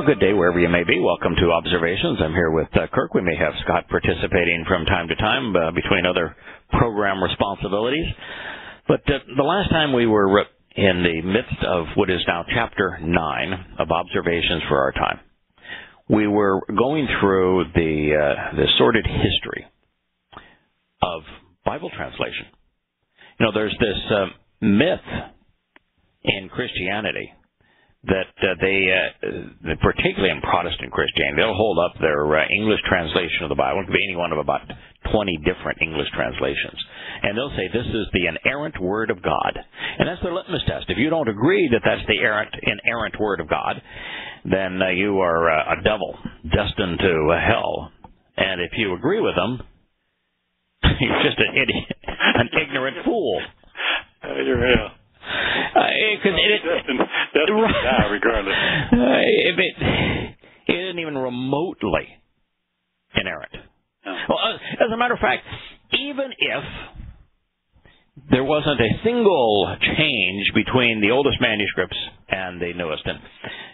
good day wherever you may be. Welcome to Observations. I'm here with Kirk. We may have Scott participating from time to time between other program responsibilities. But the last time we were in the midst of what is now Chapter 9 of Observations for Our Time, we were going through the sordid history of Bible translation. You know, there's this myth in Christianity that particularly in Protestant Christianity, they'll hold up their English translation of the Bible. It could be any one of about 20 different English translations. And they'll say this is the inerrant Word of God. And that's their litmus test. If you don't agree that that's the inerrant Word of God, then you are a devil destined to hell. And if you agree with them, you're just an idiot, an ignorant fool. You're real. Regardless. It isn't even remotely inerrant. No. Well, as a matter of fact, even if there wasn't a single change between the oldest manuscripts and the newest,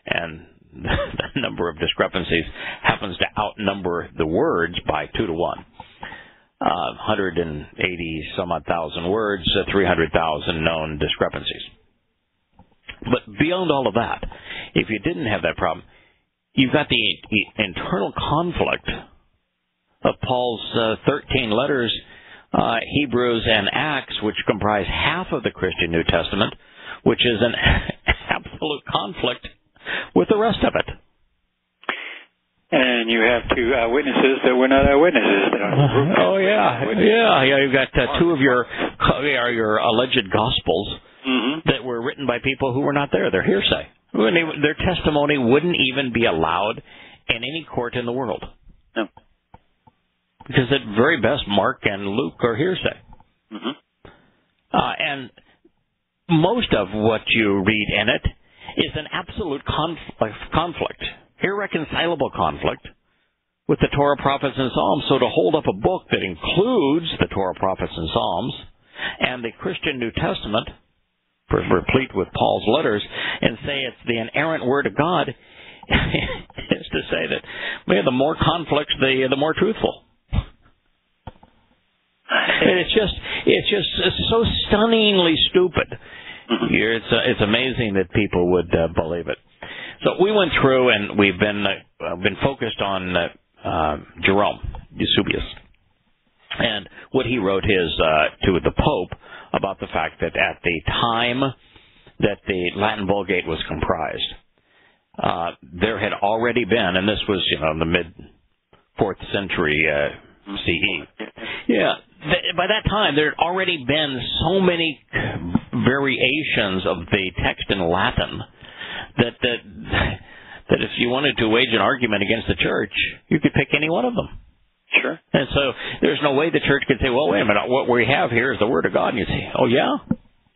and the number of discrepancies happens to outnumber the words by 2 to 1. 180 some odd thousand words, 300,000 known discrepancies. But beyond all of that, if you didn't have that problem, you've got the internal conflict of Paul's 13 letters, Hebrews and Acts, which comprise half of the Christian New Testament, which is an absolute conflict with the rest of it. And you have two eyewitnesses that were not eyewitnesses. Oh yeah. You've got two of your alleged gospels that were written by people who were not there. They're hearsay. Their testimony wouldn't even be allowed in any court in the world. No. Because at very best, Mark and Luke are hearsay. And most of what you read in it is an absolute conflict. Irreconcilable conflict with the Torah, prophets, and Psalms. So to hold up a book that includes the Torah, prophets, and Psalms and the Christian New Testament, replete with Paul's letters, and say it's the inerrant Word of God is to say that the more conflicts, the more truthful. And it's so stunningly stupid. It's amazing that people would believe it. So we went through, and we've been focused on Jerome, Eusebius, and what he wrote to the Pope about the fact that at the time that the Latin Vulgate was comprised, there had already been, and this was in the mid-4th century CE. Yeah, by that time there had already been so many variations of the text in Latin that if you wanted to wage an argument against the church, you could pick any one of them. Sure. And so there's no way the church could say, well, wait a minute, what we have here is the Word of God. And you say, oh, yeah?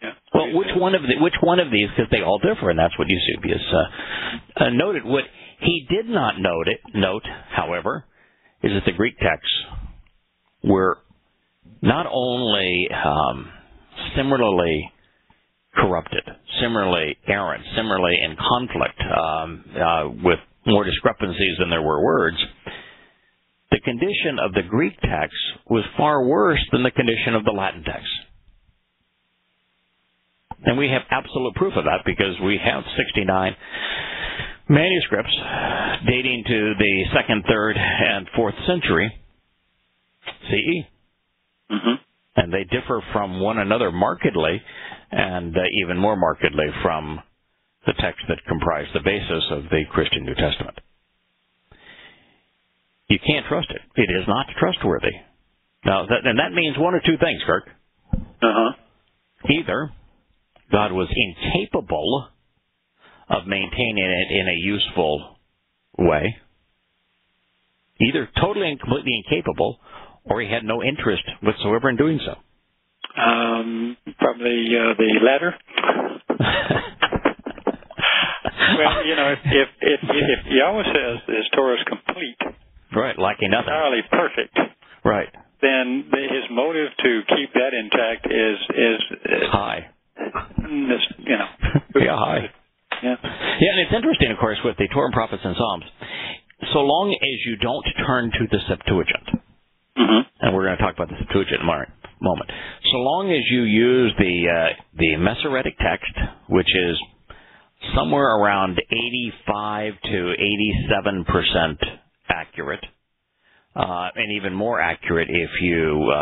Yeah. Well, which one of these, because they all differ, and that's what Eusebius noted. What he did not note, however, is that the Greek texts were not only similarly corrupted, similarly errant, similarly in conflict, with more discrepancies than there were words. The condition of the Greek text was far worse than the condition of the Latin text. And we have absolute proof of that because we have 69 manuscripts dating to the 2nd, 3rd, and 4th century CE. And they differ from one another markedly, and even more markedly from the text that comprise the basis of the Christian New Testament. You can't trust it. It is not trustworthy. Now, that means one or two things, Kirk. Either God was incapable of maintaining it in a useful way, either totally and completely incapable, or he had no interest whatsoever in doing so. Probably the latter. Well, if Yahowah says his Torah is complete, right, lacking nothing, entirely perfect, right, then his motive to keep that intact is high. Yeah, high. Yeah. Yeah, and it's interesting, of course, with the Torah, Prophets, and Psalms. So long as you don't turn to the Septuagint, and we're going to talk about the Septuagint in a moment. So long as you use the Masoretic text, which is somewhere around 85 to 87% accurate, and even more accurate if you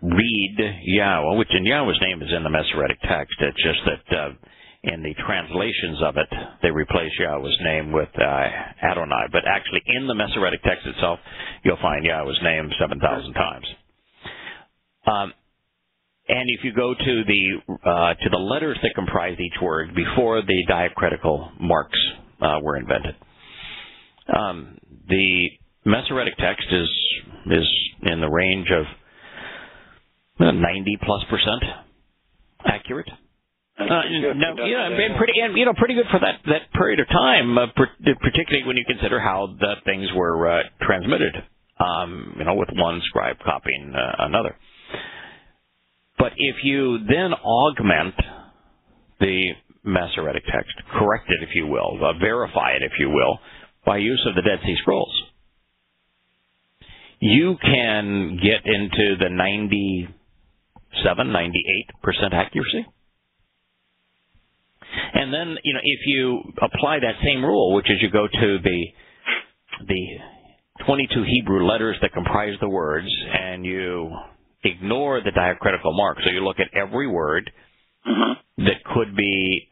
read Yahowah, which in Yahowah's name is in the Masoretic text. It's just that in the translations of it, they replace Yahowah's name with Adonai. But actually, in the Masoretic text itself, you'll find Yahowah's name 7,000 times. And if you go to the letters that comprise each word before the diacritical marks were invented, the Masoretic text is in the range of 90+% accurate. Pretty good for that period of time, particularly when you consider how the things were transmitted, with one scribe copying another. But if you then augment the Masoretic text, correct it, if you will, verify it, if you will, by use of the Dead Sea Scrolls, you can get into the 98% accuracy. And then, if you apply that same rule, which is you go to the 22 Hebrew letters that comprise the words, and you ignore the diacritical mark, so you look at every word that could be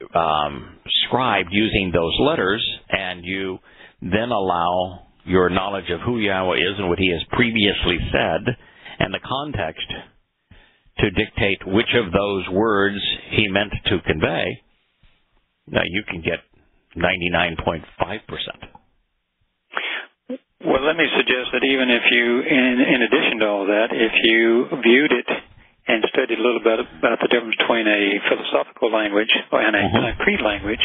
scribed using those letters, and you then allow your knowledge of who Yahowah is and what he has previously said, and the context to dictate which of those words he meant to convey, now you can get 99.5%. Well, let me suggest that even if you, in addition to all that, if you viewed it and studied a little bit about the difference between a philosophical language and a concrete language,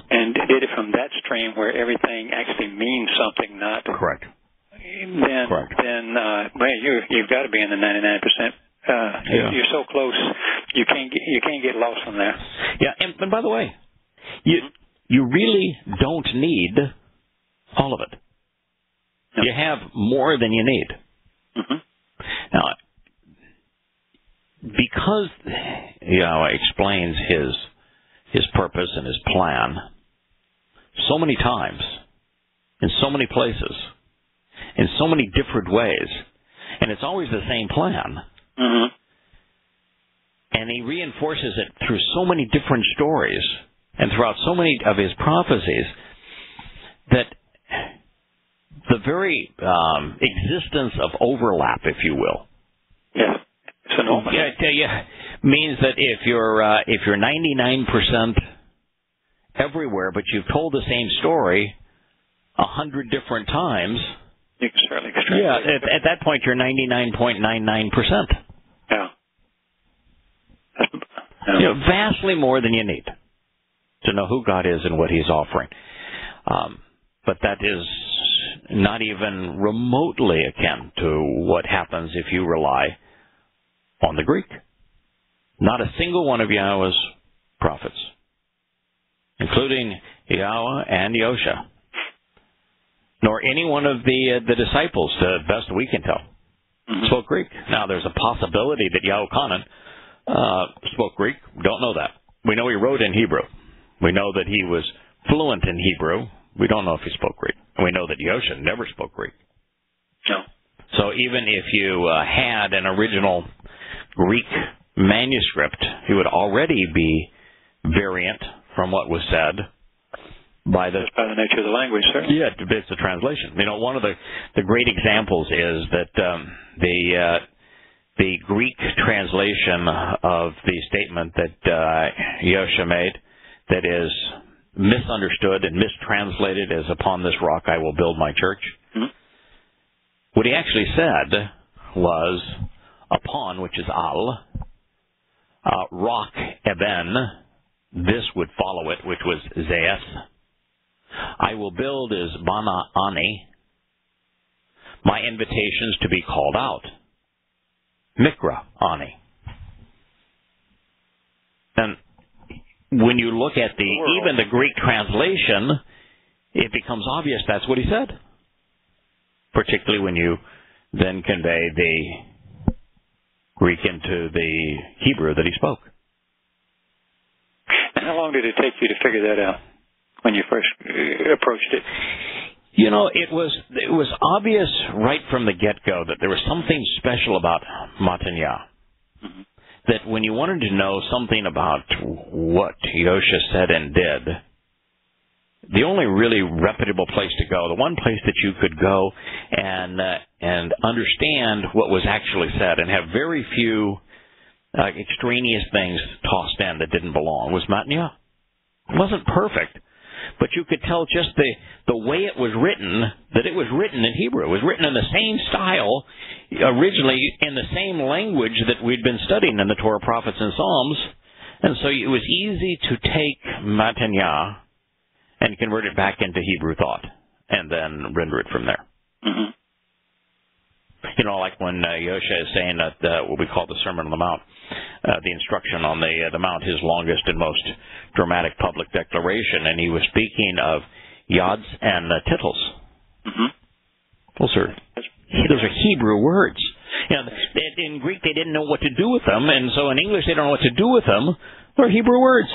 and did it from that stream where everything actually means something, not correct, then you've got to be in the 99%. You're so close, you can't get lost from there. Yeah, and by the way, you really don't need all of it. You have more than you need. Now, because Yahowah explains his purpose and his plan so many times, in so many places, in so many different ways, and it's always the same plan, and he reinforces it through so many different stories and throughout so many of his prophecies, that the very existence of overlap, if you will, it's enormous. Means that if you're 99% everywhere, but you've told the same story 100 different times, you can certainly extrapolate. At that point you're 99.99%. Vastly more than you need to know who God is and what He's offering. But that is not even remotely akin to what happens if you rely on the Greek. Not a single one of Yahowah's prophets, including Yahowah and Yosha, nor any one of the disciples, to the best we can tell, spoke Greek. Now, there's a possibility that Yahuchanan spoke Greek. Don't know that. We know he wrote in Hebrew. We know that he was fluent in Hebrew. We don't know if he spoke Greek. And we know that Yosha never spoke Greek. No. So even if you had an original Greek manuscript, it would already be variant from what was said by the nature of the language, sir. Yeah, it's a translation. One of the great examples is that the Greek translation of the statement that Yosha made, that is misunderstood and mistranslated as "upon this rock I will build my church." What he actually said was upon, which is al, rock eben, this would follow it, which was zeus. I will build is bana ani, my invitations to be called out, mikra ani. And when you look at even the Greek translation, it becomes obvious that's what he said. Particularly when you then convey the Greek into the Hebrew that he spoke. And how long did it take you to figure that out when you first approached it? You know, it was obvious right from the get-go that there was something special about Matanya. Mm-hmm. That when you wanted to know something about what Yahowah said and did, the only really reputable place to go, the one place that you could go and understand what was actually said and have very few extraneous things tossed in that didn't belong, was Matanya. It wasn't perfect, but you could tell just the way it was written, that it was written in Hebrew. It was written in the same style, originally in the same language that we'd been studying in the Torah, Prophets, and Psalms. And so it was easy to take Matanya and convert it back into Hebrew thought and then render it from there. Mm-hmm. You know, like when Yahowah is saying that what we call the Sermon on the Mount, the instruction on the Mount, his longest and most dramatic public declaration, and he was speaking of yods and tittles. Mm-hmm. Those are Hebrew words. You know, in Greek they didn't know what to do with them, and so in English they don't know what to do with them. They're Hebrew words.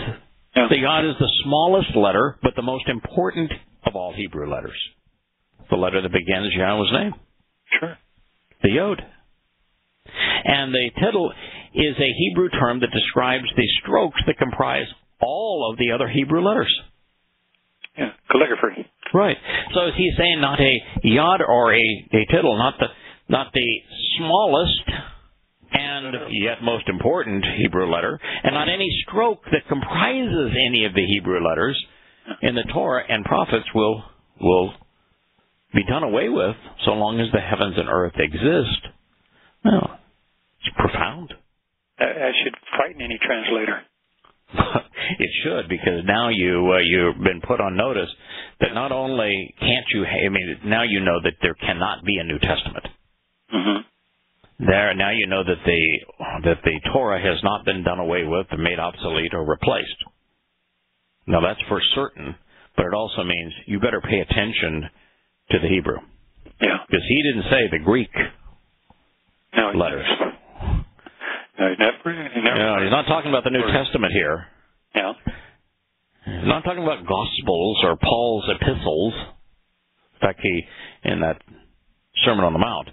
Yeah. The yod is the smallest letter, but the most important of all Hebrew letters. The letter that begins Yahowah's name. Sure. The yod. And the tittle is a Hebrew term that describes the strokes that comprise all of the other Hebrew letters. Yeah, calligraphy. Right. So he's saying not a yod or a tittle, not the smallest and yet most important Hebrew letter, and not any stroke that comprises any of the Hebrew letters in the Torah and prophets will be done away with so long as the heavens and earth exist. Well, it's profound. That should frighten any translator. It should, because now you've been put on notice that not only can't you, now you know that there cannot be a New Testament. Mm-hmm. Now you know that the Torah has not been done away with or made obsolete or replaced. Now that's for certain, but it also means you better pay attention to the Hebrew. Yeah. Because he didn't say the Greek letters. No, he's not talking about the New Testament here. Yeah. He's not talking about Gospels or Paul's epistles. In fact, in that Sermon on the Mount,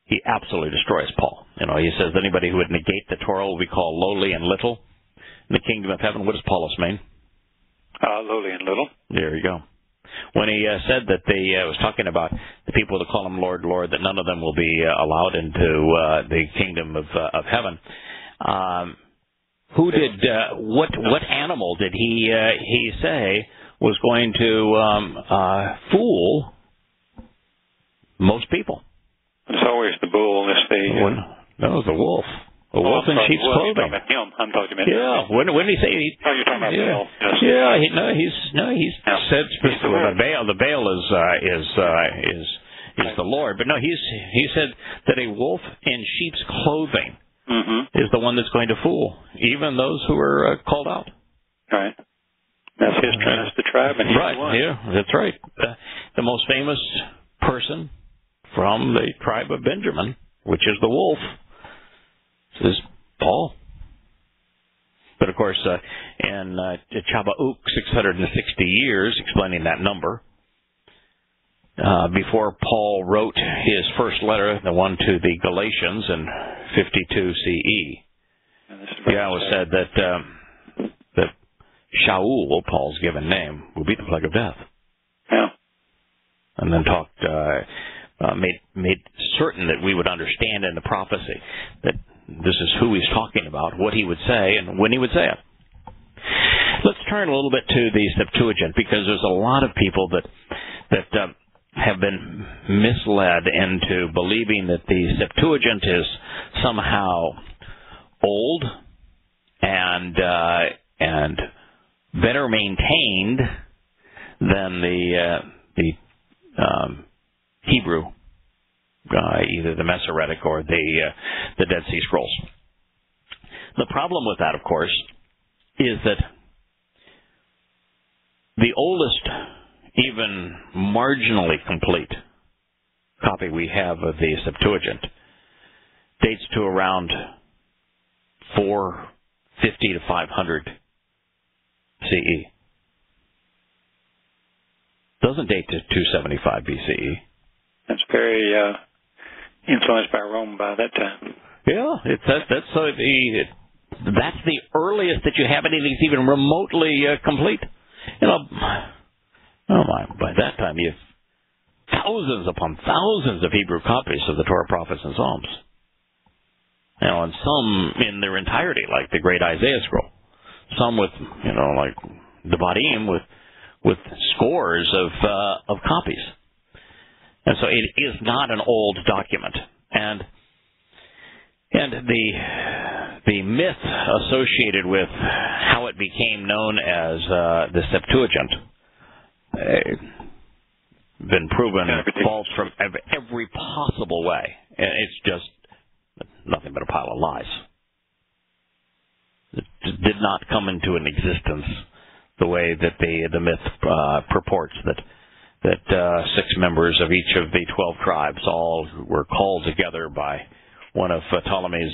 he absolutely destroys Paul. You know, he says anybody who would negate the Torah will be called lowly and little in the kingdom of heaven. What does Paulus mean? Lowly and little. There you go. When he said that was talking about the people that call him Lord, Lord, that none of them will be allowed into the kingdom of heaven. What animal did he say was going to fool most people? It's always the bull. No, the wolf. A wolf in sheep's clothing. I'm talking about him. Yeah. When did he say? You're talking about Baal. Yeah. He's said specifically the Baal is the Lord, but no, he said that a wolf in sheep's clothing is the one that's going to fool even those who are called out. Right. That's the tribe, and he's right. The one. Yeah, that's right. The most famous person from the tribe of Benjamin, which is the wolf, is Paul. But of course, in Chabauk, 660 years, explaining that number, before Paul wrote his first letter, the one to the Galatians in 52 CE, Yahowah said that Shaul, Paul's given name, will be the plague of death. Yeah. And then made certain that we would understand in the prophecy that this is who he's talking about, what he would say, and when he would say it. Let's turn a little bit to the Septuagint, because there's a lot of people that have been misled into believing that the Septuagint is somehow old and better maintained than the Hebrew, either the Masoretic or the Dead Sea Scrolls. The problem with that, of course, is that the oldest, even marginally complete copy we have of the Septuagint dates to around 450 to 500 CE. Doesn't date to 275 BCE. That's very influenced by Rome by that time. Yeah, that's the earliest that you have anything that's even remotely complete. By that time you have thousands upon thousands of Hebrew copies of the Torah, Prophets, and Psalms. And some in their entirety, like the Great Isaiah Scroll. Some with, like Devarim, with scores of copies. And so it is not an old document. And the myth associated with how it became known as the Septuagint been proven false from every possible way. It's just nothing but a pile of lies. It did not come into an existence the way that the myth purports, that 6 members of each of the 12 tribes all were called together by one of Ptolemy's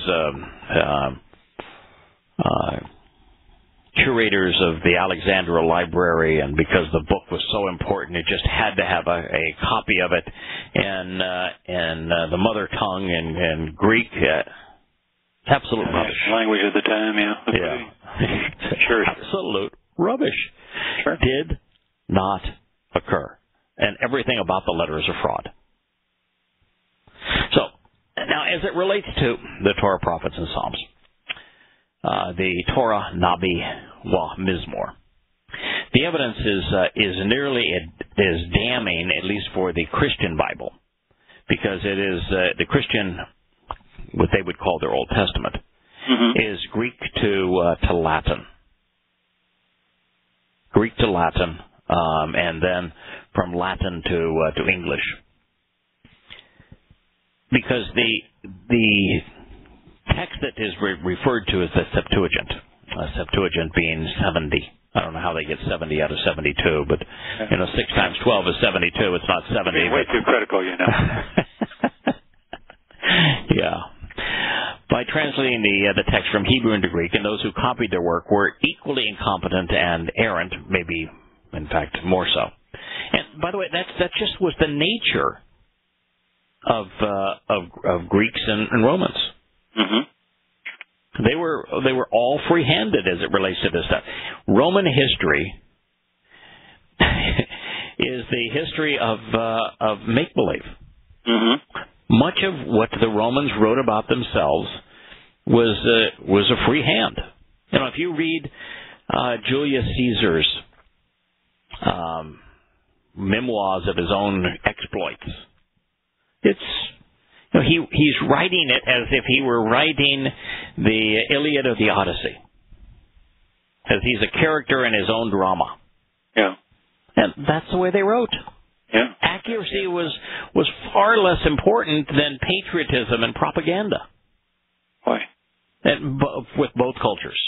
curators of the Alexandria Library, and because the book was so important, it just had to have a copy of it in the mother tongue in Greek. Absolute rubbish. Language of the time, yeah. Sure. Absolute rubbish. Sure. Did not occur. And everything about the letter is a fraud. So, now as it relates to the Torah, Prophets, and Psalms, the Torah, Nabi, Mizmor, the evidence is nearly as damning, at least for the Christian Bible, because it is the Christian, what they would call their Old Testament, is Greek to Latin. Greek to Latin, and then from Latin to English. Because the text that is referred to as the Septuagint, Septuagint being 70. I don't know how they get 70 out of 72, but 6 times 12 is 72. It's not 70. You're way too critical, Yeah. By translating the text from Hebrew into Greek, and those who copied their work were equally incompetent and errant, maybe, in fact, more so. And by the way, that just was the nature of Greeks and Romans. They were all free-handed as it relates to this stuff. Roman history is the history of make-believe. Much of what the Romans wrote about themselves was a free hand. If you read Julius Caesar's memoirs of his own exploits, he's writing it as if he were writing the Iliad or the Odyssey, as he's a character in his own drama. Yeah, and that's the way they wrote. Yeah, accuracy was far less important than patriotism and propaganda. Why? With both cultures.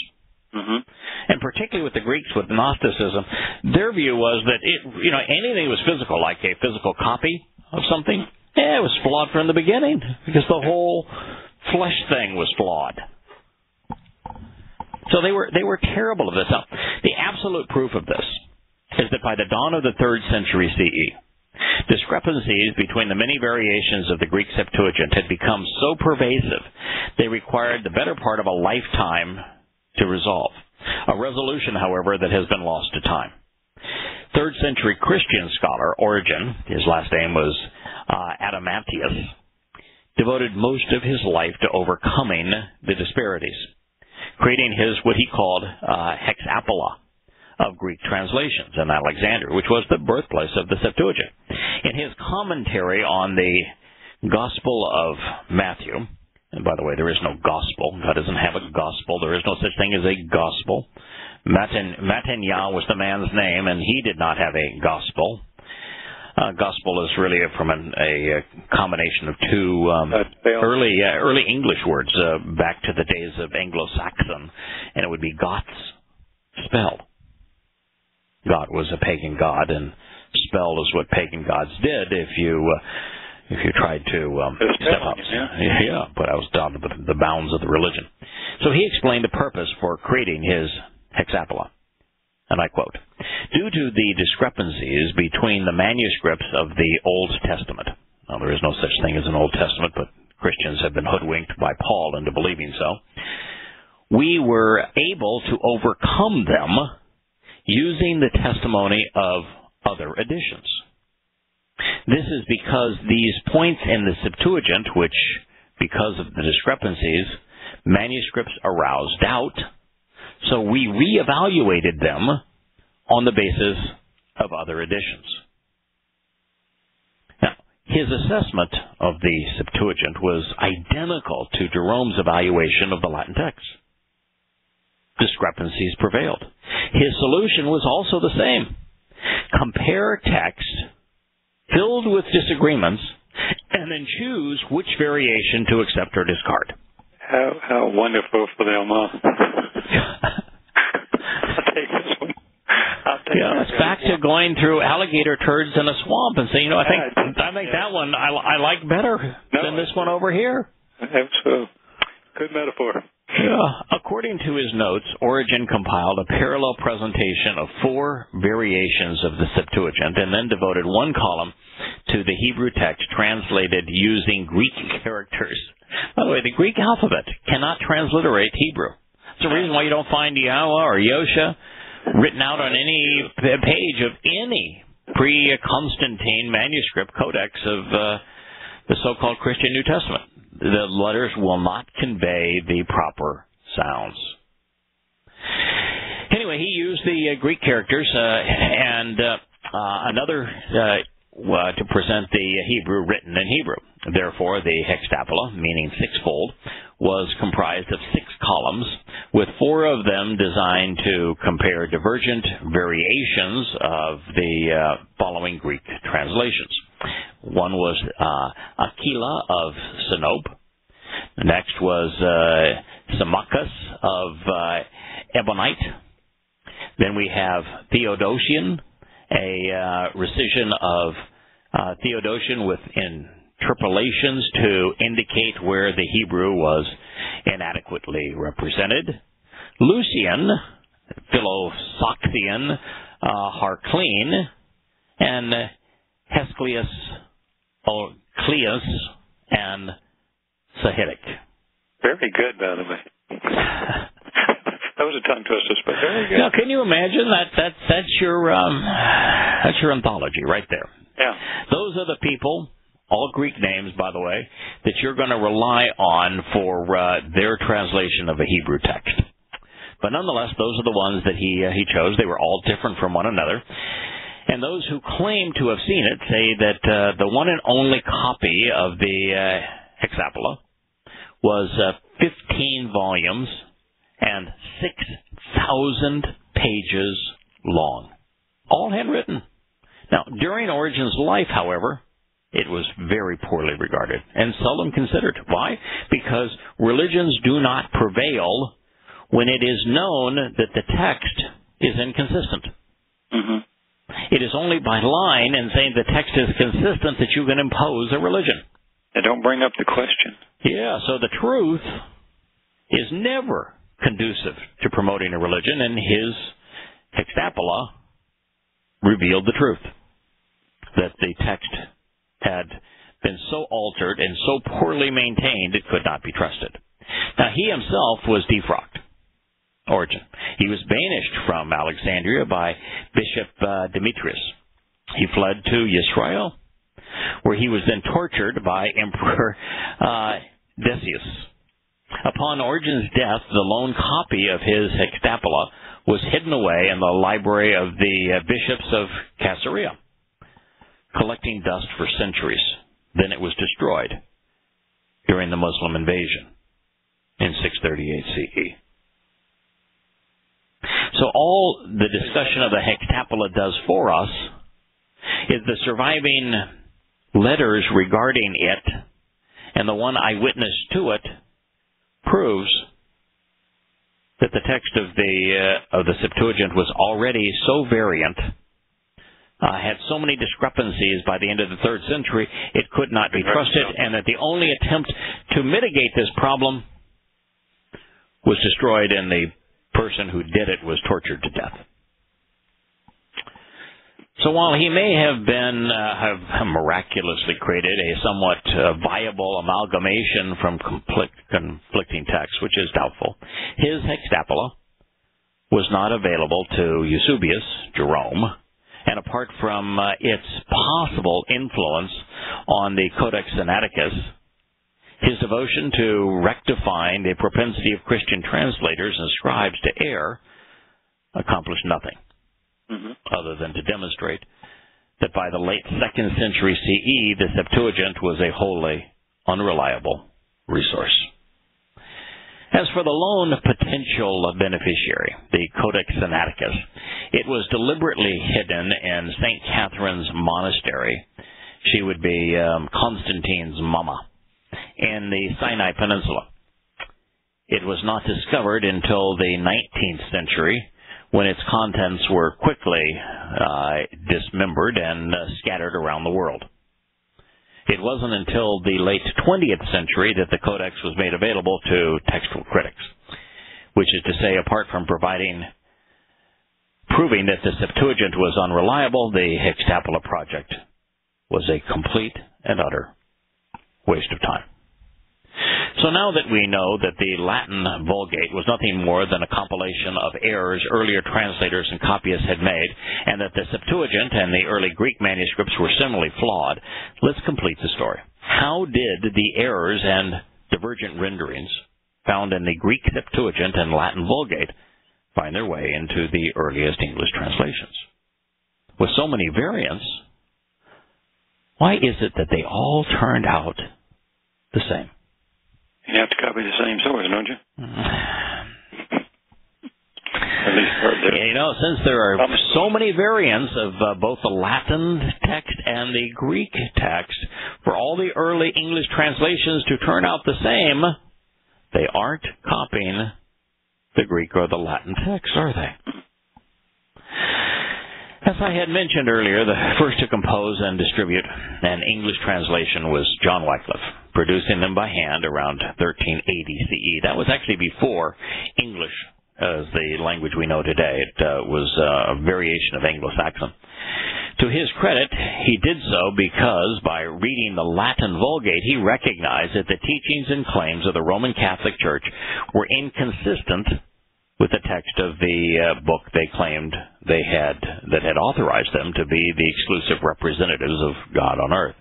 And particularly with the Greeks, with Gnosticism, their view was that anything that was physical, like a physical copy of something, it was flawed from the beginning, because the whole flesh thing was flawed. So they were terrible at this. Now, the absolute proof of this is that by the dawn of the 3rd century CE, discrepancies between the many variations of the Greek Septuagint had become so pervasive they required the better part of a lifetime to resolve. A resolution, however, that has been lost to time. 3rd century Christian scholar Origen, his last name was Adamantius, devoted most of his life to overcoming the disparities, creating what he called hexapla of Greek translations in Alexandria, which was the birthplace of the Septuagint. In his commentary on the Gospel of Matthew, and by the way, there is no gospel. God doesn't have a gospel. There is no such thing as a gospel. Matanya was the man's name, and he did not have a gospel. Gospel is really from a combination of two early English words back to the days of Anglo-Saxon, and it would be Gots spelled. God was a pagan god, and spell is what pagan gods did if you tried to step up. But I was down to the bounds of the religion. So he explained the purpose for creating his hexapla. And I quote, "Due to the discrepancies between the manuscripts of the Old Testament." Now, there is no such thing as an Old Testament, but Christians have been hoodwinked by Paul into believing so. "We were able to overcome them using the testimony of other editions. This is because these points in the Septuagint, which, because of the discrepancies, manuscripts aroused doubt, so we reevaluated them on the basis of other editions." Now, his assessment of the Septuagint was identical to Jerome's evaluation of the Latin text. Discrepancies prevailed. His solution was also the same. Compare text filled with disagreements, and then choose which variation to accept or discard. How wonderful for them, huh? I'll take this one. It's back to going through alligator turds in a swamp and saying, I think that one I like better than this one over here. Absolutely. Good metaphor. According to his notes, Origen compiled a parallel presentation of 4 variations of the Septuagint and then devoted one column to the Hebrew text translated using Greek characters. By the way, the Greek alphabet cannot transliterate Hebrew. It's the reason why you don't find Yahowah or Yosha written out on any page of any pre-Constantine manuscript codex of the so-called Christian New Testament. The letters will not convey the proper sounds. Anyway, he used the Greek characters and another to present the Hebrew written in Hebrew. Therefore, the hexapla, meaning sixfold, was comprised of 6 columns, with 4 of them designed to compare divergent variations of the following Greek translations. One was Aquila of Sinope. The next was Symmachus of Ebonite. Then we have Theodosian, a rescission of Theodosian with interpolations to indicate where the Hebrew was inadequately represented. Lucian, Philosoxian, Harclean, and Hesclius, Cleus, and Sahidic. Very good, by the way. That was a tongue twister, but very good. Now, can you imagine that's your anthology right there? Yeah. Those are the people, all Greek names, by the way, that you're going to rely on for their translation of a Hebrew text. But nonetheless, those are the ones that he chose. They were all different from one another. And those who claim to have seen it say that the one and only copy of the hexapla was 15 volumes and 6,000 pages long, all handwritten. Now, during Origen's life, however, it was very poorly regarded and seldom considered. Why? Because religions do not prevail when it is known that the text is inconsistent. Mm-hmm. It is only by lying and saying the text is consistent that you can impose a religion. They don't bring up the question. Yeah, so the truth is never conducive to promoting a religion, and his hexapla revealed the truth, that the text had been so altered and so poorly maintained it could not be trusted. Now, he himself was defrocked. Origen. He was banished from Alexandria by Bishop Demetrius. He fled to Israel, where he was then tortured by Emperor Decius. Upon Origen's death, the lone copy of his hexapla was hidden away in the library of the bishops of Caesarea, collecting dust for centuries. Then it was destroyed during the Muslim invasion in 638 CE. So all the discussion of the hexapla does for us is the surviving letters regarding it and the one eyewitness to it proves that the text of the Septuagint was already so variant, had so many discrepancies by the end of the 3rd century, it could not be trusted, and that the only attempt to mitigate this problem was destroyed, and the person who did it was tortured to death. So while he may have been have miraculously created a somewhat viable amalgamation from conflicting texts, which is doubtful, his Hextapla was not available to Eusebius, Jerome, and apart from its possible influence on the Codex Sinaiticus, his devotion to rectifying the propensity of Christian translators and scribes to err accomplished nothing. Other than to demonstrate that by the late 2nd century CE, the Septuagint was a wholly unreliable resource. As for the lone potential beneficiary, the Codex Sinaiticus, it was deliberately hidden in St. Catherine's monastery. She would be Constantine's mama in the Sinai Peninsula. It was not discovered until the 19th century, when its contents were quickly dismembered and scattered around the world. It wasn't until the late 20th century that the Codex was made available to textual critics, which is to say, apart from proving that the Septuagint was unreliable, the Hextapla project was a complete and utter waste of time. So now that we know that the Latin Vulgate was nothing more than a compilation of errors earlier translators and copyists had made, and that the Septuagint and the early Greek manuscripts were similarly flawed, let's complete the story. How did the errors and divergent renderings found in the Greek Septuagint and Latin Vulgate find their way into the earliest English translations? With so many variants, why is it that they all turned out the same? You have to copy the same source, don't you? At least since there are so many variants of both the Latin text and the Greek text, for all the early English translations to turn out the same, they aren't copying the Greek or the Latin text, are they? As I had mentioned earlier, the first to compose and distribute an English translation was John Wycliffe, producing them by hand around 1380 CE. That was actually before English as the language we know today. It was a variation of Anglo-Saxon. To his credit, he did so because by reading the Latin Vulgate, he recognized that the teachings and claims of the Roman Catholic Church were inconsistent with the text of the book they claimed that had authorized them to be the exclusive representatives of God on earth.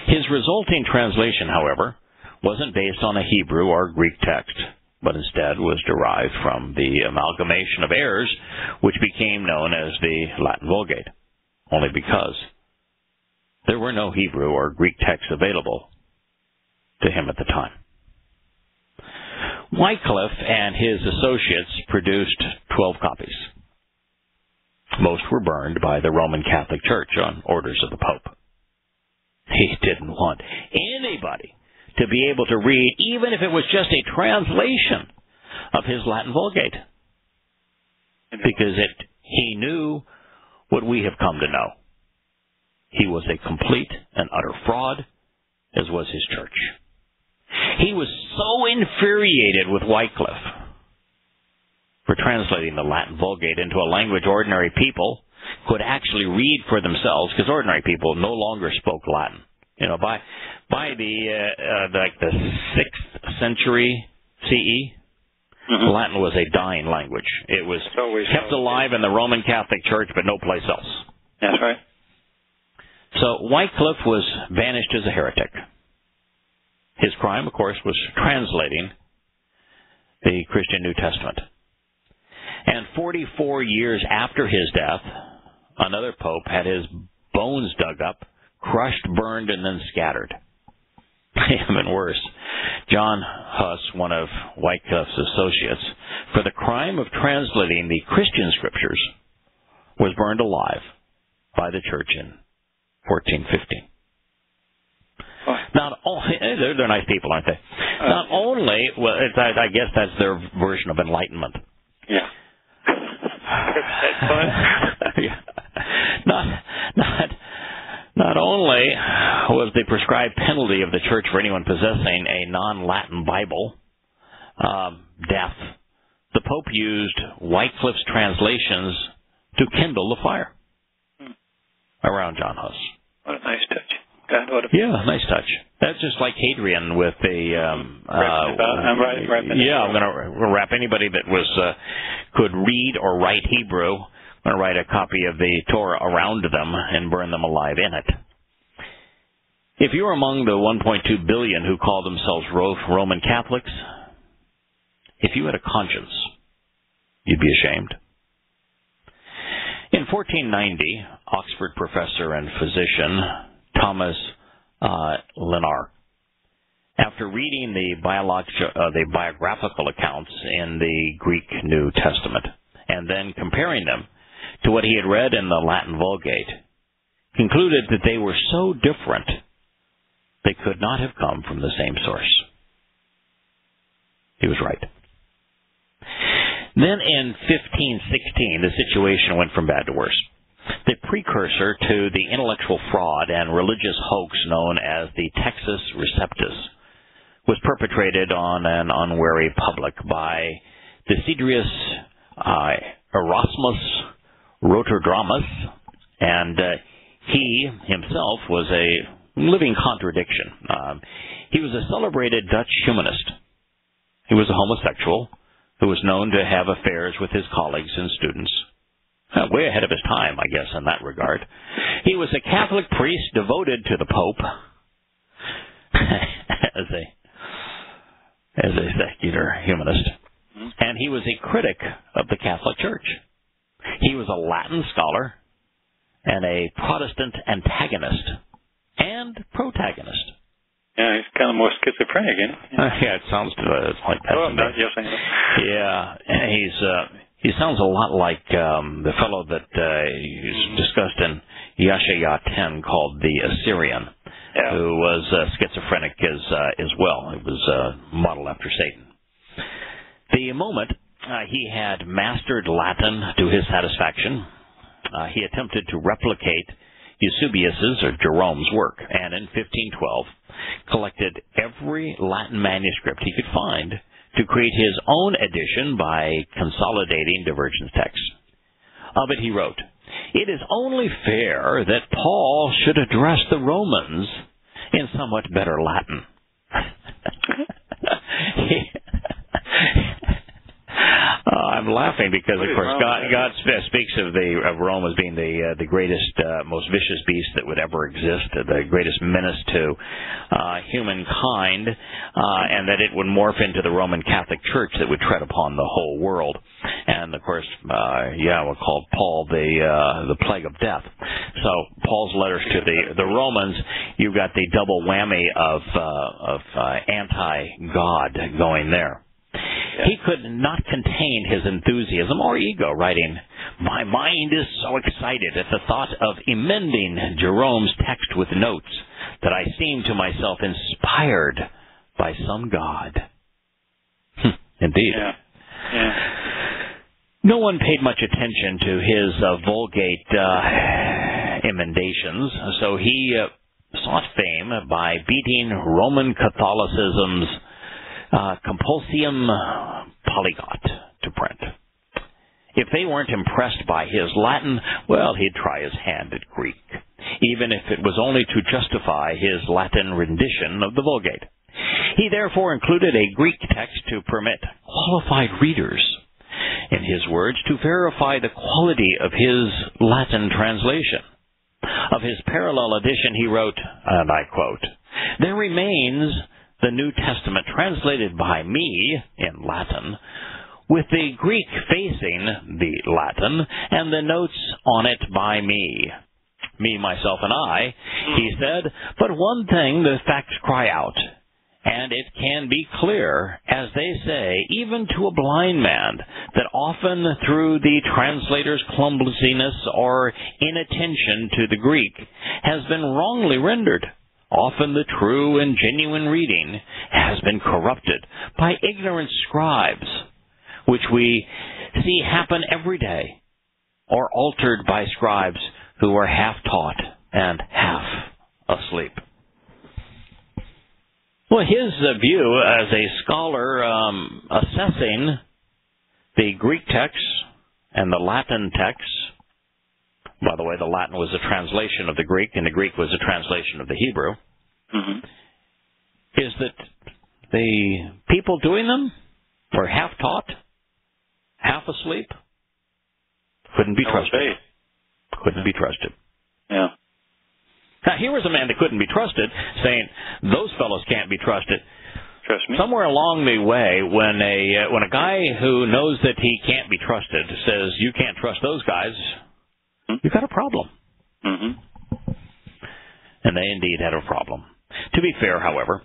His resulting translation, however, wasn't based on a Hebrew or Greek text, but instead was derived from the amalgamation of errors which became known as the Latin Vulgate, only because there were no Hebrew or Greek texts available to him at the time. Wycliffe and his associates produced 12 copies. Most were burned by the Roman Catholic Church on orders of the Pope. He didn't want anybody to be able to read, even if it was just a translation of his Latin Vulgate, because he knew what we have come to know. He was a complete and utter fraud, as was his church. He was so infuriated with Wycliffe for translating the Latin Vulgate into a language ordinary people could actually read for themselves, because ordinary people no longer spoke Latin. By the 6th century CE, Latin was a dying language. It was kept alive in the Roman Catholic Church, but no place else. That's right. So Wycliffe was banished as a heretic. His crime, of course, was translating the Christian New Testament. And 44 years after his death, another pope had his bones dug up, crushed, burned, and then scattered. Even worse, John Huss, one of Wycliffe's associates, for the crime of translating the Christian scriptures, was burned alive by the church in 1415. Not only they're nice people, aren't they? Not only, well, I guess that's their version of enlightenment. Yeah. That's fun. Yeah. Not only was the prescribed penalty of the church for anyone possessing a non-Latin Bible death, the Pope used Wycliffe's translations to kindle the fire around John Huss. What a nice touch. God, what a nice touch. That's just like Hadrian with the. I'm going to wrap anybody that could read or write Hebrew. I'm going to write a copy of the Torah around them and burn them alive in it. If you are among the 1.2 billion who call themselves Roman Catholics, if you had a conscience, you'd be ashamed. In 1490, Oxford professor and physician Thomas Lennar, after reading the biographical accounts in the Greek New Testament and then comparing them to what he had read in the Latin Vulgate, concluded that they were so different they could not have come from the same source. He was right. Then in 1516, the situation went from bad to worse. The precursor to the intellectual fraud and religious hoax known as the Textus Receptus was perpetrated on an unwary public by Desiderius Erasmus Roterdramus, and he himself was a living contradiction. He was a celebrated Dutch humanist. He was a homosexual who was known to have affairs with his colleagues and students. Way ahead of his time, I guess, in that regard. He was a Catholic priest devoted to the Pope as a secular humanist. And he was a critic of the Catholic Church. He was a Latin scholar and a Protestant antagonist and protagonist. Yeah, he's kind of more schizophrenic, isn't he? Yeah, it sounds like that. Oh, not yes, I know. Yeah, he sounds a lot like the fellow that is discussed in Yahowah 10 called the Assyrian, who was schizophrenic as well. He was modeled after Satan. The moment he had mastered Latin to his satisfaction, he attempted to replicate Eusebius's or Jerome's work, and in 1512 collected every Latin manuscript he could find to create his own edition by consolidating divergent texts. Of it he wrote, "It is only fair that Paul should address the Romans in somewhat better Latin." I'm laughing because, of course, God speaks of Rome as being the greatest, most vicious beast that would ever exist, the greatest menace to humankind, and that it would morph into the Roman Catholic Church that would tread upon the whole world. And, of course, Yahowah called Paul the plague of death. So Paul's letters to the Romans, you've got the double whammy of anti-God going there. He could not contain his enthusiasm or ego, writing, "My mind is so excited at the thought of emending Jerome's text with notes that I seem to myself inspired by some God." Indeed. Yeah. No one paid much attention to his Vulgate emendations, so he sought fame by beating Roman Catholicism's Compulsium Polyglot to print. If they weren't impressed by his Latin, well, he'd try his hand at Greek, even if it was only to justify his Latin rendition of the Vulgate. He therefore included a Greek text to permit qualified readers, in his words, to verify the quality of his Latin translation. Of his parallel edition, he wrote, and I quote, "There remains the New Testament translated by me in Latin, with the Greek facing the Latin, and the notes on it by me. Me, myself, and I," he said, "but one thing the facts cry out, and it can be clear, as they say, even to a blind man, that often through the translator's clumsiness or inattention to the Greek has been wrongly rendered, often the true and genuine reading has been corrupted by ignorant scribes, which we see happen every day, or altered by scribes who are half taught and half asleep. Well, his view as a scholar assessing the Greek texts and the Latin texts, by the way, the Latin was a translation of the Greek, and the Greek was a translation of the Hebrew, is that the people doing them were half taught, half asleep, couldn't be trusted. Couldn't be trusted. Yeah. Now, here was a man that couldn't be trusted, saying, those fellows can't be trusted. Trust me. Somewhere along the way, when a guy who knows that he can't be trusted says, you can't trust those guys, you've got a problem. And they indeed had a problem. To be fair, however,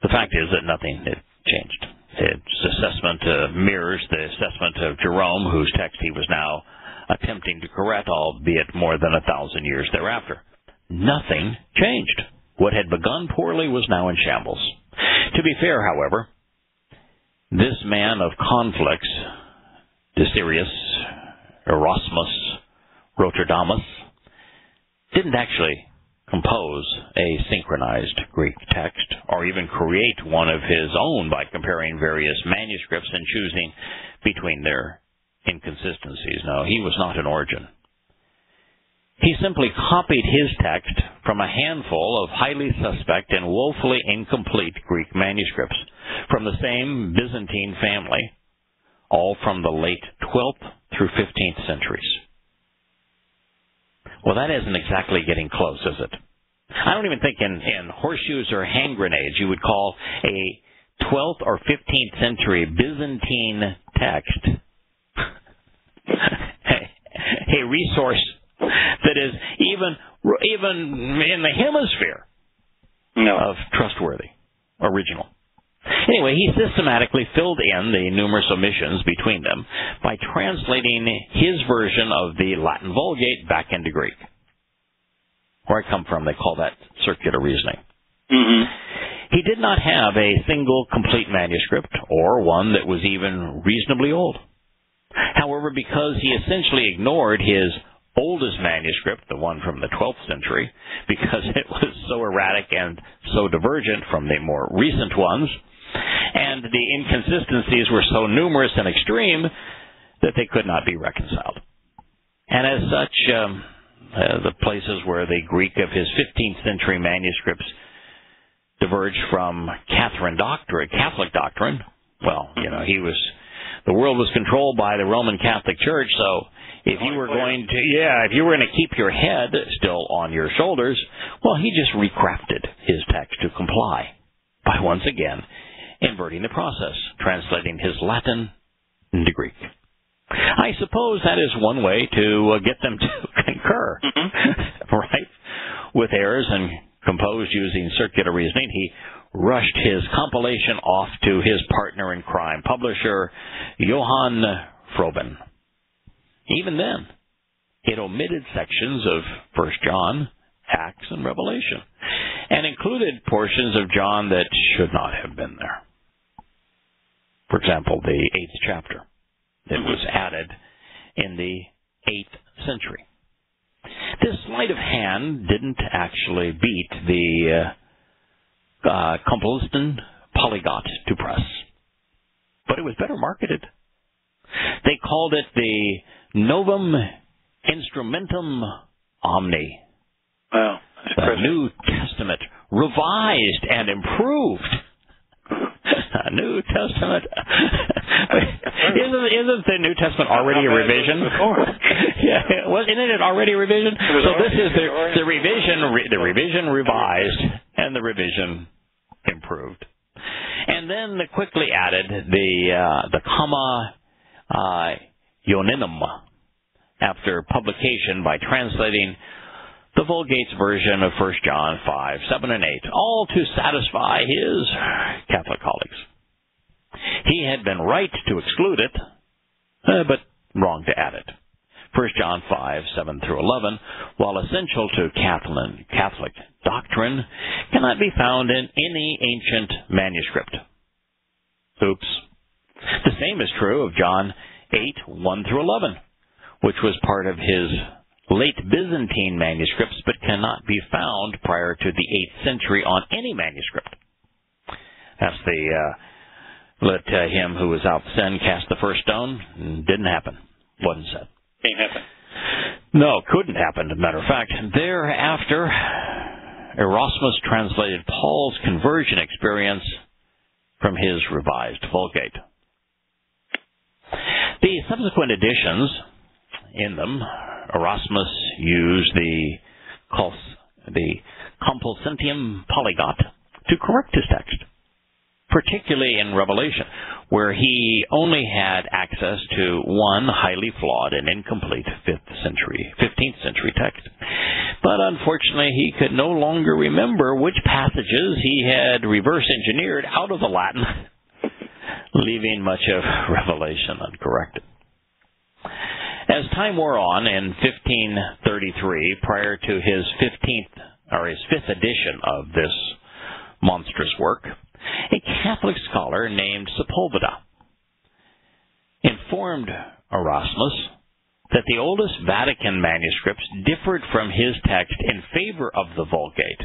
the fact is that nothing had changed. His assessment mirrors the assessment of Jerome, whose text he was now attempting to correct, albeit more than 1,000 years thereafter. Nothing changed. What had begun poorly was now in shambles. To be fair, however, this man of conflicts, Desiderius Erasmus Rotterdamus, didn't actually compose a synchronized Greek text, or even create one of his own by comparing various manuscripts and choosing between their inconsistencies. No, he was not an Origen. He simply copied his text from a handful of highly suspect and woefully incomplete Greek manuscripts from the same Byzantine family, all from the late 12th through 15th centuries. Well, that isn't exactly getting close, is it? I don't even think in horseshoes or hand grenades you would call a 12th or 15th century Byzantine text a resource that is even in the hemisphere of trustworthy, original. Anyway, he systematically filled in the numerous omissions between them by translating his version of the Latin Vulgate back into Greek. Where I come from, they call that circular reasoning. He did not have a single complete manuscript, or one that was even reasonably old. However, because he essentially ignored his oldest manuscript, the one from the 12th century, because it was so erratic and so divergent from the more recent ones, and the inconsistencies were so numerous and extreme that they could not be reconciled. And as such, the places where the Greek of his 15th century manuscripts diverged from Catholic doctrine, well, the world was controlled by the Roman Catholic Church, so if you were going to keep your head still on your shoulders, well, he just recrafted his text to comply by once again inverting the process, translating his Latin into Greek. I suppose that is one way to get them to concur, right? With errors and composed using circular reasoning, he rushed his compilation off to his partner in crime, publisher Johann Froben. Even then, it omitted sections of 1 John, Acts, and Revelation, and included portions of John that should not have been there. For example, the 8th chapter that was added in the 8th century. This sleight of hand didn't actually beat the Complutense Polyglot to press, but it was better marketed. They called it the Novum Instrumentum Omni. Wow, that's the impressive. New Testament revised and improved. New Testament. Isn't the New Testament already a revision? Yeah, isn't it already a revision? So this is the revision revised, and the revision improved. And then they quickly added the comma ioninum after publication by translating the Vulgate's version of 1 John 5, 7, and 8, all to satisfy his Catholic colleagues. He had been right to exclude it, but wrong to add it. 1 John 5, 7 through 11, while essential to Catholic doctrine, cannot be found in any ancient manuscript. Oops. The same is true of John 8, 1 through 11, which was part of his late Byzantine manuscripts, but cannot be found prior to the 8th century on any manuscript. That's the let him who was without sin cast the first stone. Didn't happen. Wasn't said. Can't happen. No, couldn't happen, as a matter of fact. Thereafter, Erasmus translated Paul's conversion experience from his revised Vulgate. The subsequent editions, in them, Erasmus used the Compulsentium Polyglot to correct his text, particularly in Revelation, where he only had access to one highly flawed and incomplete 15th century text. But unfortunately, he could no longer remember which passages he had reverse engineered out of the Latin, leaving much of Revelation uncorrected. As time wore on, in 1533, prior to his 5th edition of this monstrous work, a Catholic scholar named Sepulveda informed Erasmus that the oldest Vatican manuscripts differed from his text in favor of the Vulgate,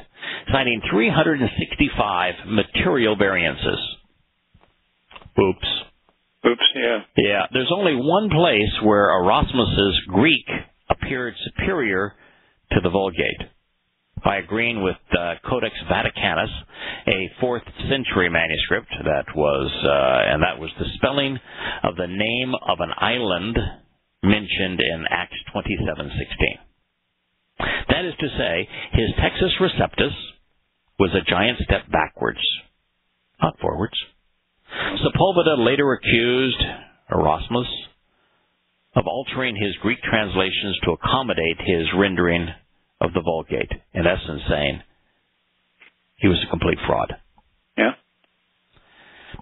citing 365 material variances. Oops. Oops, yeah. Yeah, there's only one place where Erasmus's Greek appeared superior to the Vulgate, by agreeing with Codex Vaticanus, a 4th century manuscript that was the spelling of the name of an island mentioned in Acts 27:16. That is to say, his Textus Receptus was a giant step backwards, not forwards. Sepulveda later accused Erasmus of altering his Greek translations to accommodate his rendering of the Vulgate, in essence saying he was a complete fraud. Yeah.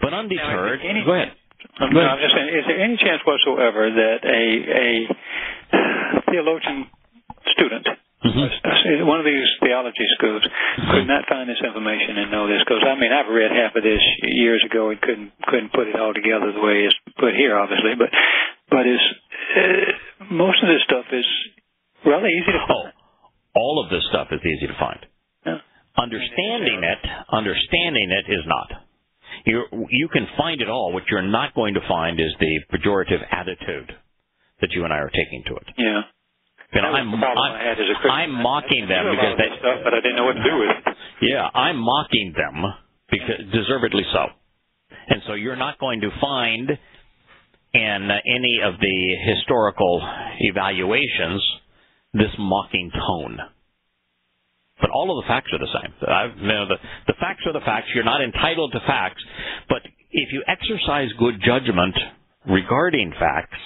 But undeterred... Now, go ahead. I'm just saying, is there any chance whatsoever that a theologian student, one of these theology schools, could not find this information and know this? Because, I mean, I've read half of this years ago and couldn't put it all together the way it's put here, obviously. But most of this stuff is rather easy to find. All of this stuff is easy to find. Yeah. Understanding it is not. You can find it all. What you're not going to find is the pejorative attitude that you and I are taking to it. Yeah. You know, I'm mocking them because they stuff, but I didn't know what to do with it. Yeah, I'm mocking them because deservedly so. And so you're not going to find in any of the historical evaluations this mocking tone. But all of the facts are the same. The facts are the facts. You're not entitled to facts. But if you exercise good judgment regarding facts,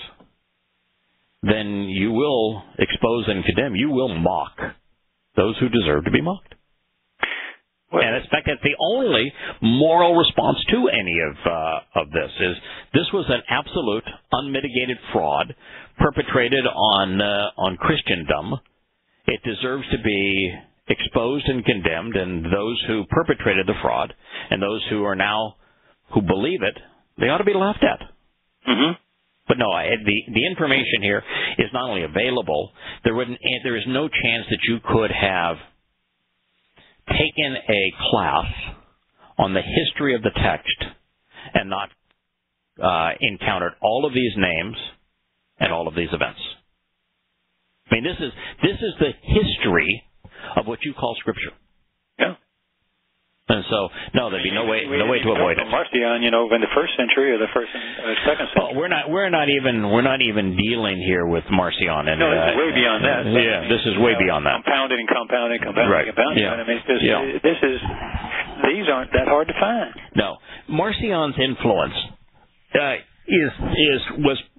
then you will expose and condemn. You will mock those who deserve to be mocked. Well, and in fact, that's the only moral response to any of this. This was an absolute, unmitigated fraud perpetrated on Christendom. It deserves to be exposed and condemned, and those who perpetrated the fraud and those who believe it, they ought to be laughed at. Mm-hmm. But no, the information here is not only available, there is no chance that you could have taken a class on the history of the text and not encountered all of these names and all of these events. I mean, this is the history of what you call Scripture. Yeah. And so, no, there'd be no way to avoid it. Marcion, in the first century or the second century. Oh, we're not even dealing here with Marcion. And no, this is way beyond that. Yeah, this is way beyond that. Compounding. Right. Yeah. I mean, these aren't that hard to find. No, Marcion's influence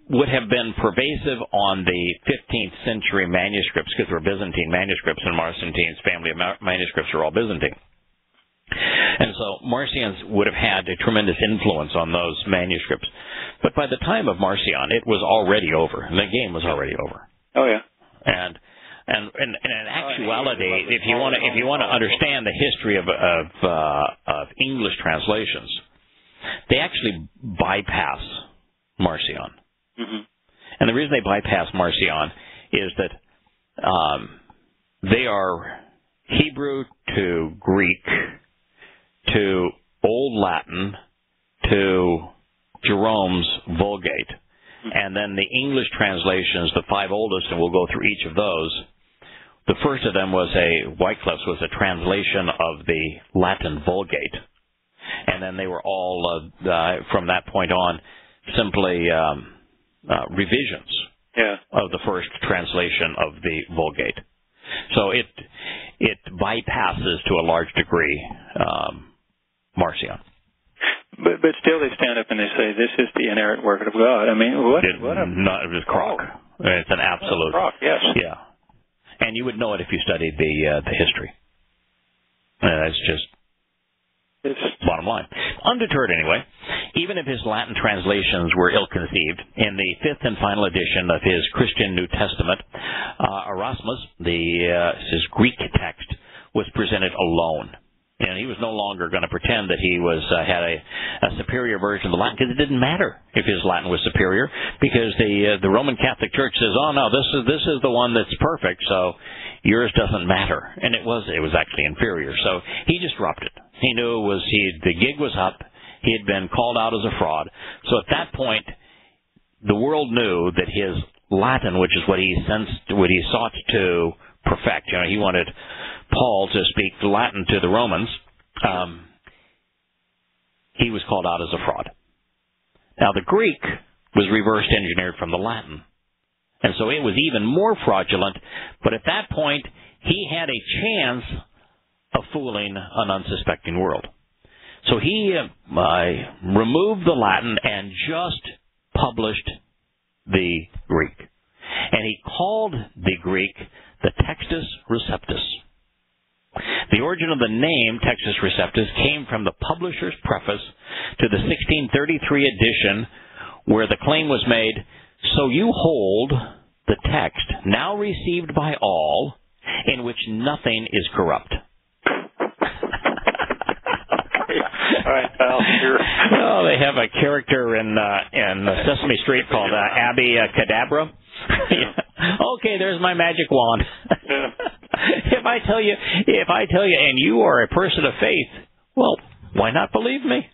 would have been pervasive on the 15th century manuscripts, because they're Byzantine manuscripts, and Marcion's family of manuscripts are all Byzantine. And so Marcion would have had a tremendous influence on those manuscripts. But by the time of Marcion, it was already over. The game was already over. Oh yeah. And in actuality, if you want to understand the history of English translations, they actually bypass Marcion. Mm-hmm. And the reason they bypass Marcion is that they are Hebrew to Greek to Old Latin to Jerome's Vulgate. And then the English translations, the 5 oldest, and we'll go through each of those. The first of them was Wycliffe's was a translation of the Latin Vulgate. And then they were all, from that point on, simply revisions of the first translation of the Vulgate. So it bypasses to a large degree Marcion. But still, they stand up and they say, "This is the inerrant word of God." I mean, it was crock. It's an absolute crock. Yes. Yeah, and you would know it if you studied the history. It's just bottom line. Undeterred, anyway. Even if his Latin translations were ill-conceived, in the 5th and final edition of his Christian New Testament, Erasmus, his Greek text, was presented alone. And he was no longer going to pretend that he had a superior version of the Latin, because it didn't matter if his Latin was superior, because the Roman Catholic Church says, "Oh no, this is the one that's perfect, so yours doesn't matter." And it was actually inferior. So he just dropped it. He knew the gig was up. He had been called out as a fraud. So at that point, the world knew that his Latin, which is what he sought to perfect. He wanted Paul to speak Latin to the Romans. He was called out as a fraud. Now, the Greek was reverse engineered from the Latin, and so it was even more fraudulent. But at that point, he had a chance of fooling an unsuspecting world. So he removed the Latin and just published the Greek. And he called the Greek the Textus Receptus. The origin of the name Textus Receptus came from the publisher's preface to the 1633 edition, where the claim was made, "So you hold the text now received by all, in which nothing is corrupt." All right, pal. Sure. Oh, they have a character in Sesame Street called Abby Cadabra. Yeah. Okay, there's my magic wand. Yeah. If I tell you, and you are a person of faith, well, why not believe me?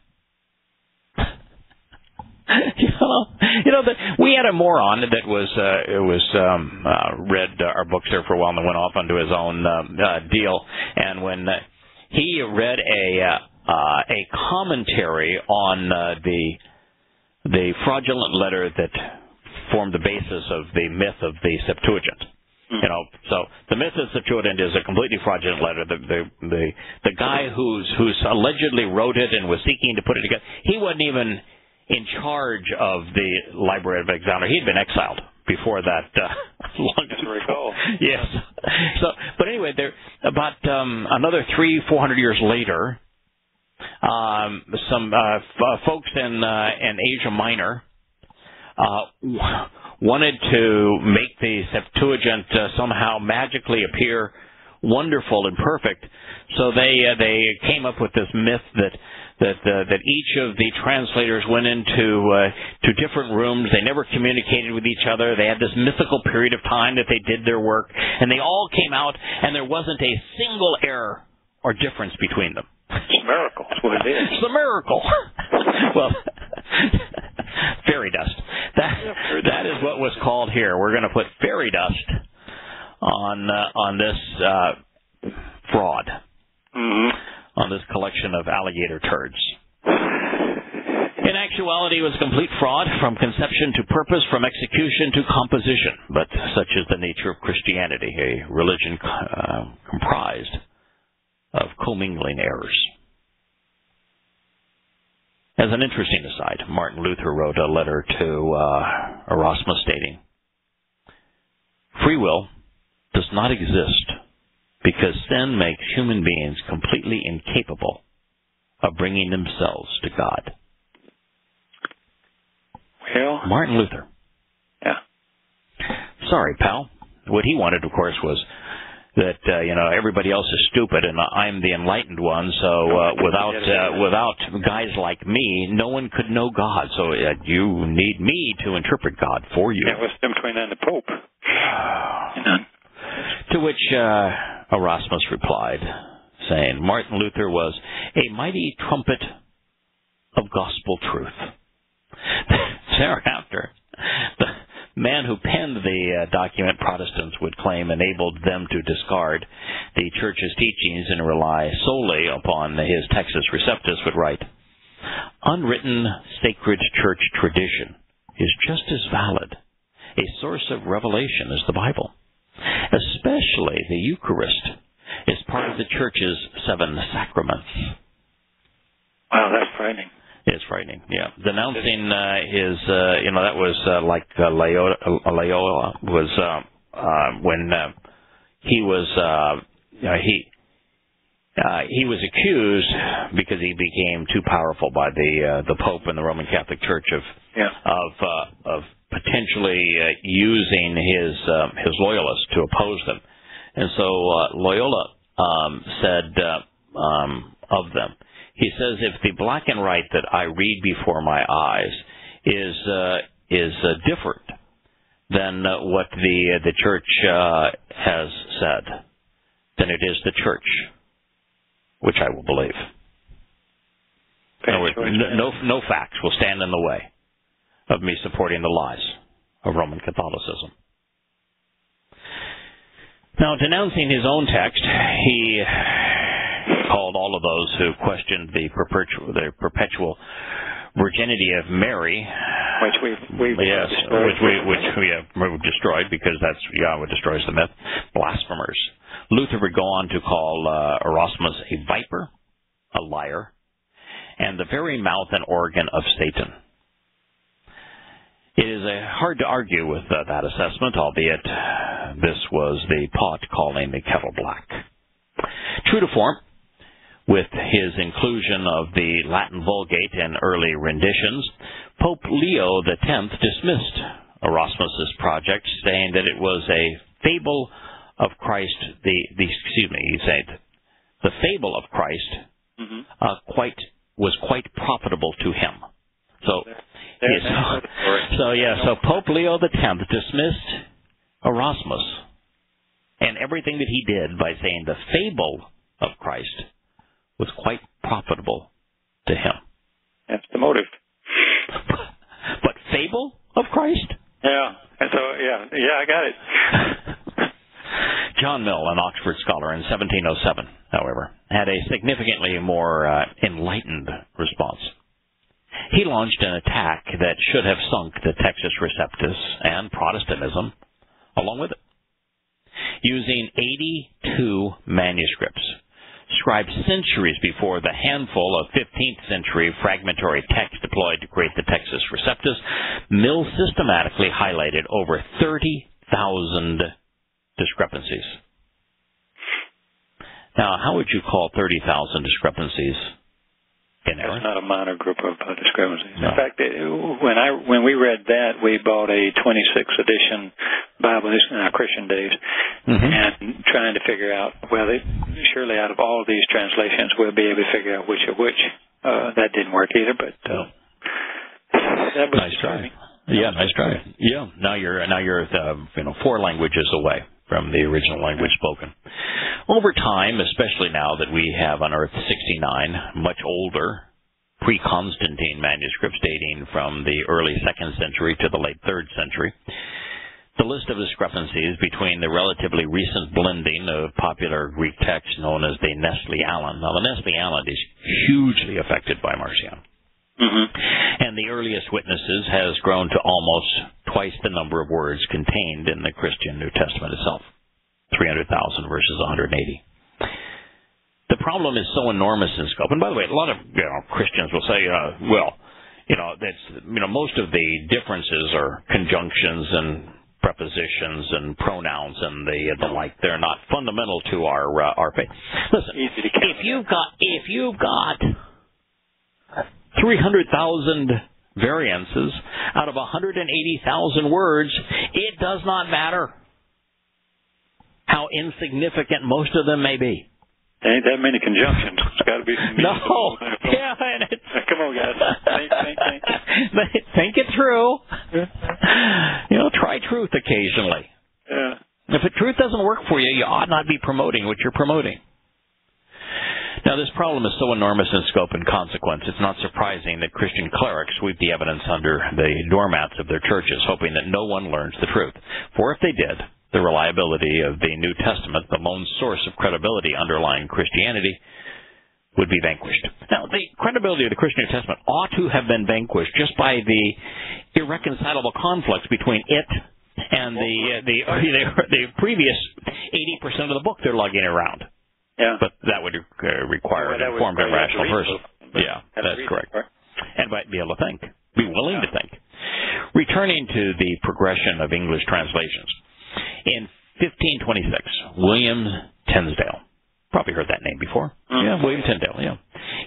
We had a moron that read our books there for a while and then went off onto his own deal. And when he read a commentary on the fraudulent letter that formed the basis of the myth of the Septuagint. So the myth of the Septuagint is a completely fraudulent letter. The guy who's allegedly wrote it and was seeking to put it together, he wasn't even in charge of the Library of Alexandria. He'd been exiled before that. Long to recall. Yes. So, but anyway, there about another 300-400 years later, some folks in Asia Minor wanted to make the Septuagint somehow magically appear wonderful and perfect. So they came up with this myth that each of the translators went into to different rooms. They never communicated with each other. They had this mythical period of time that they did their work, and they all came out, and there wasn't a single error or difference between them. It's a miracle. That's what it is. It's a miracle. Well, fairy dust. That is what was called here. We're going to put fairy dust on this fraud, on this collection of alligator turds. In actuality, it was complete fraud from conception to purpose, from execution to composition. But such is the nature of Christianity, a religion comprised of commingling errors. As an interesting aside, Martin Luther wrote a letter to Erasmus stating, "Free will does not exist because sin makes human beings completely incapable of bringing themselves to God." Well, Martin Luther. Yeah. Sorry, pal. What he wanted, of course, was that everybody else is stupid and I'm the enlightened one. So without guys like me, no one could know God. So you need me to interpret God for you. Yeah, what's the difference between that and the Pope? To which Erasmus replied, saying, Martin Luther was a mighty trumpet of gospel truth. Thereafter, the man who penned the document, Protestants would claim, enabled them to discard the Church's teachings and rely solely upon his Textus Receptus, would write, unwritten sacred church tradition is just as valid a source of revelation as the Bible. Especially the Eucharist is part of the Church's 7 sacraments. Wow, that's frightening. It's frightening, yeah. Denouncing his, that was like Loyola was when he was, he was accused because he became too powerful by the Pope and the Roman Catholic Church of potentially using his loyalists to oppose them, and so Loyola said of them. He says, if the black and white that I read before my eyes is different than what the church has said, then it is the church which I will believe. In other words, no facts will stand in the way of me supporting the lies of Roman Catholicism. Now, denouncing his own text, he called all of those who questioned the perpetual virginity of Mary, which we've destroyed because that's Yahowah destroys the myth, blasphemers. Luther would go on to call Erasmus a viper, a liar, and the very mouth and organ of Satan. It is hard to argue with that assessment, albeit this was the pot calling the kettle black. True to form, with his inclusion of the Latin Vulgate in early renditions, Pope Leo X dismissed Erasmus's project, saying that it was a fable of Christ. He said the fable of Christ was quite profitable to him. So Pope Leo X dismissed Erasmus and everything that he did by saying the fable of Christ was quite profitable to him. That's the motive. But fable of Christ? Yeah. And so, I got it. John Mill, an Oxford scholar in 1707, however, had a significantly more enlightened response. He launched an attack that should have sunk the Textus Receptus and Protestantism along with it. Using 82 manuscripts, scribed centuries before the handful of 15th century fragmentary text deployed to create the Textus Receptus, Mill systematically highlighted over 30,000 discrepancies. Now, how would you call 30,000 discrepancies in error? That's not a minor group of discrepancies. No. In fact, when we read that, we bought a 26th edition Bible in our Christian days, and trying to figure out, surely out of all of these translations, we'll be able to figure out which are which. That didn't work either, but that was nice try. Yeah, nice try. Yeah, now you're 4 languages away from the original language spoken. Over time, especially now that we have unearthed 69 much older pre-Constantine manuscripts dating from the early 2nd century to the late 3rd century, the list of discrepancies between the relatively recent blending of popular Greek texts known as the Nestle-Aland. Now, the Nestle-Aland is hugely affected by Marcion. And the earliest witnesses has grown to almost twice the number of words contained in the Christian New Testament itself, 300,000 versus 180. The problem is so enormous in scope. And by the way, a lot of Christians will say, most of the differences are conjunctions and prepositions and pronouns and the like. They're not fundamental to our faith. Listen, if you've got 300,000 variances out of 180,000 words, it does not matter how insignificant most of them may be. There ain't that many conjunctions. It's got to be some... No. Yeah, and it's... Come on, guys. Think. Think it through. Try truth occasionally. Yeah. If the truth doesn't work for you, you ought not be promoting what you're promoting. Now, this problem is so enormous in scope and consequence, it's not surprising that Christian clerics sweep the evidence under the doormats of their churches, hoping that no one learns the truth. For if they did, the reliability of the New Testament, the lone source of credibility underlying Christianity, would be vanquished. Now, the credibility of the Christian New Testament ought to have been vanquished just by the irreconcilable conflicts between it and the previous 80% of the book they're lugging around. Yeah. But that would require an informed and rational person. Yeah, that's correct. And might be able to think, be willing to think. Returning to the progression of English translations. In 1526, William Tyndale, probably heard that name before. Mm-hmm. Yeah, William Tyndale, yeah.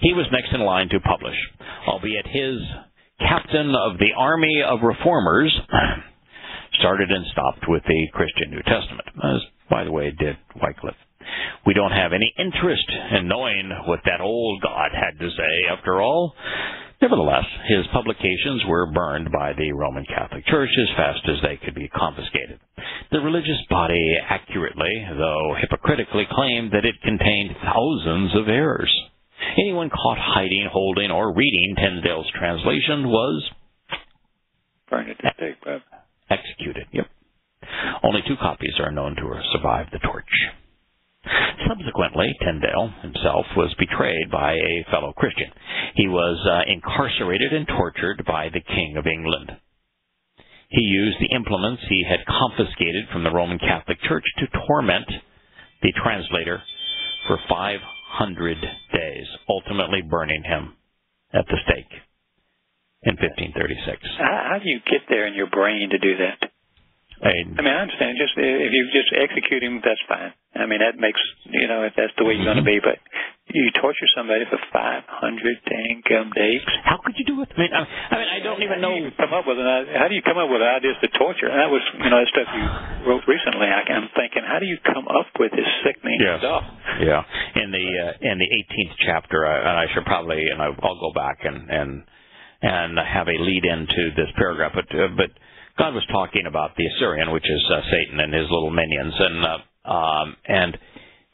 He was next in line to publish, albeit his captain of the army of reformers started and stopped with the Christian New Testament, as, by the way, did Wycliffe. We don't have any interest in knowing what that old God had to say, after all. Nevertheless, his publications were burned by the Roman Catholic Church as fast as they could be confiscated. The religious body accurately, though hypocritically, claimed that it contained thousands of errors. Anyone caught hiding, holding, or reading Tyndale's translation was burned at the stake, executed. Yep. Only 2 copies are known to have survived the torch. Subsequently, Tyndale himself was betrayed by a fellow Christian. He was incarcerated and tortured by the King of England. He used the implements he had confiscated from the Roman Catholic Church to torment the translator for 500 days, ultimately burning him at the stake in 1536. How do you get there in your brain to do that? I understand. Just if you just execute him, that's fine. I mean, that makes, if that's the way you're going to be. But you torture somebody for 500 dang gum days. How could you do it? I don't even know. How do you come up with ideas to torture? And that was, that stuff you wrote recently. I'm thinking, how do you come up with this sickening stuff? Yeah. In the 18th chapter, and I should probably, I'll go back and have a lead into this paragraph, but God was talking about the Assyrian, which is Satan and his little minions, and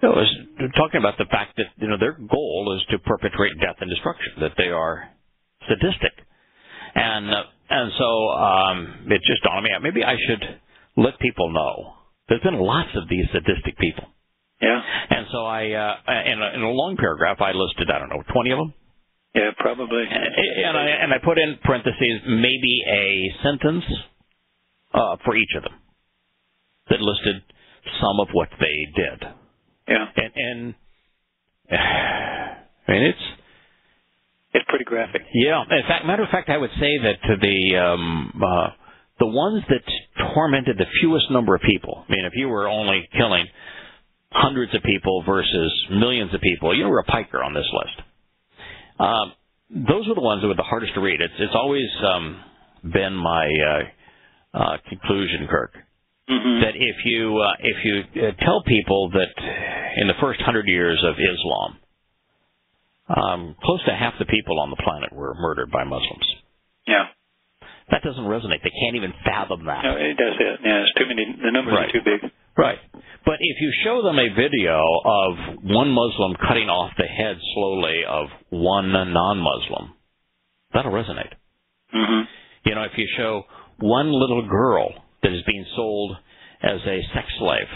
it was talking about the fact that their goal is to perpetrate death and destruction, that they are sadistic, and so it just dawned on me, maybe I should let people know there's been lots of these sadistic people. Yeah. And so I in a long paragraph I listed 20 of them. Yeah, probably. And I put in parentheses maybe a sentence for each of them that listed some of what they did. Yeah. And it's pretty graphic. Yeah. Matter of fact, I would say that the ones that tormented the fewest number of people, if you were only killing hundreds of people versus millions of people, you were a piker on this list. Those were the ones that were the hardest to read. It's always been my conclusion, Kirk, that if you tell people that in the first 100 years of Islam, close to half the people on the planet were murdered by Muslims. Yeah. That doesn't resonate. They can't even fathom that. No, it does. Yeah, it's too many. The numbers are too big. Right. But if you show them a video of one Muslim cutting off the head slowly of one non-Muslim, that'll resonate. Mm-hmm. If you show one little girl that is being sold as a sex slave,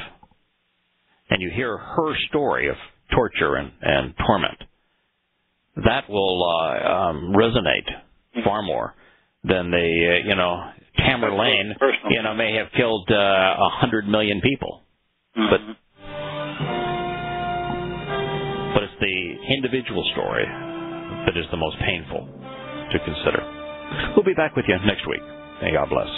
and you hear her story of torture and torment, that will resonate far more than the, Tamerlane, may have killed 100 million people. Mm-hmm. But it's the individual story that is the most painful to consider. We'll be back with you next week. May God bless.